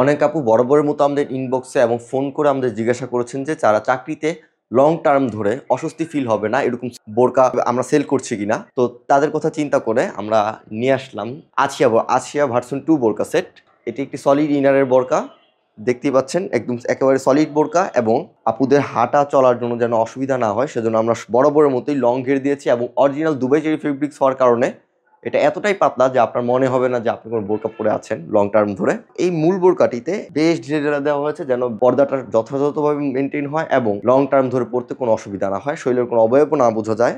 অনেক আপু বরাবরের মতো আমাদের ইনবক্সে এবং ফোন করে আমাদের জিজ্ঞাসা করেছেন যে যারা চাকরিতে লং টার্ম ধরে অস্বস্তি ফিল হবে না এরকম বোরকা আমরা সেল করছি কিনা। তো তাদের কথা চিন্তা করে আমরা নিয়ে আসলাম আসিয়া ভার্সন 2 বোরকা সেট। এটি একটি সলিড ইনারের বোরকা, দেখতেই পাচ্ছেন একদম একেবারে সলিড বোরকা, এবং আপুদের হাঁটা চলার জন্য যেন অসুবিধা না হয় সেজন্য আমরা বরাবরের মতোই লং ঘের দিয়েছি, এবং অরিজিনাল দুবাই চেরি ফেব্রিক্স হওয়ার কারণে এটা এতটাই পাতলা যে আপনার মনে হবে না যে আপনি কোনো বোরকা পরে আছেন লং টার্ম ধরে। এই মূল বোরকাটিতে বেশ ঢিলে দেওয়া হয়েছে যেন পর্দাটা যথাযথভাবে মেনটেন হয় এবং লং টার্ম ধরে পড়তে কোনো অসুবিধা না হয়, শরীরের কোনো অবয়বও না বোঝা যায়।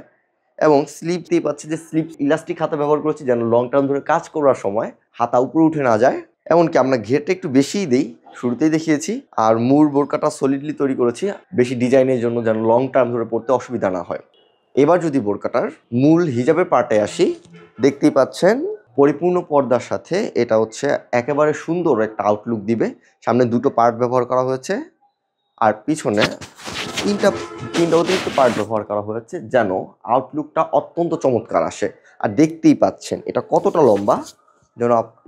এবং স্লিপ দিয়ে পাচ্ছি যে স্লিপ ইলাস্টিক হাতা ব্যবহার করেছি যেন লং টার্ম ধরে কাজ করার সময় হাতা উপরে উঠে না যায়। এমনকি আমরা ঘেরটা একটু বেশিই দিই, শুরুতেই দেখিয়েছি। আর মূল বোরকাটা সলিডলি তৈরি করেছি বেশি ডিজাইনের জন্য যেন লং টার্ম ধরে পড়তে অসুবিধা না হয়। এবার যদি বোরকাটার মূল হিজাবের পার্টে আসি, দেখতেই পাচ্ছেন পরিপূর্ণ পর্দার সাথে এটা হচ্ছে একেবারে সুন্দর একটা আউটলুক দিবে। সামনে দুটো পার্ট ব্যবহার করা হয়েছে আর পিছনে তিনটা অতিরিক্ত পার্ট ব্যবহার করা হয়েছে যেন আউটলুকটা অত্যন্ত চমৎকার আসে। আর দেখতেই পাচ্ছেন এটা কতটা লম্বা,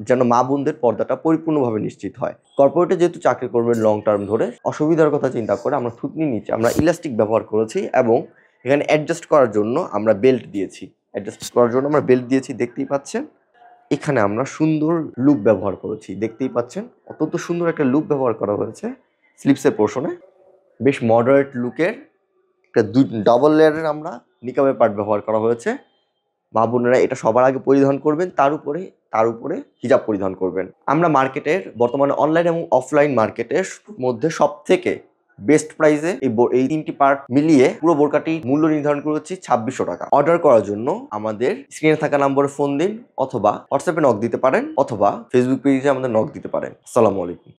যেন মা বোনদের পর্দাটা পরিপূর্ণভাবে নিশ্চিত হয়। কর্পোরেটে যেহেতু চাকরি করবেন লং টার্ম ধরে, অসুবিধার কথা চিন্তা করে আমরা থুতনির নিচে আমরা ইলাস্টিক ব্যবহার করেছি, এবং এখানে অ্যাডজাস্ট করার জন্য আমরা বেল্ট দিয়েছি। দেখতেই পাচ্ছেন এখানে আমরা সুন্দর লুপ ব্যবহার করেছি, দেখতেই পাচ্ছেন অত্যন্ত সুন্দর একটা লুপ ব্যবহার করা হয়েছে স্লিপসের পোর্শনে। বেশ মডারেট লুকের একটা ডাবল লেয়ারের আমরা নিকাবের পার্ট ব্যবহার করা হয়েছে। মা বোনেরা এটা সবার আগে পরিধান করবেন, তার উপরে হিজাব পরিধান করবেন। আমরা মার্কেটের বর্তমানে অনলাইন এবং অফলাইন মার্কেটের মধ্যে সব থেকে বেস্ট প্রাইসে এই তিনটি পার্ট মিলিয়ে পুরো বোরকাটি মূল্য নির্ধারণ করেছি 2600 টাকা। অর্ডার করার জন্য আমাদের স্ক্রিনে থাকা নম্বরে ফোন দিন, অথবা হোয়াটসঅ্যাপে নক দিতে পারেন, অথবা ফেসবুক পেজে আমাদের নক দিতে পারেন। আসসালামু আলাইকুম।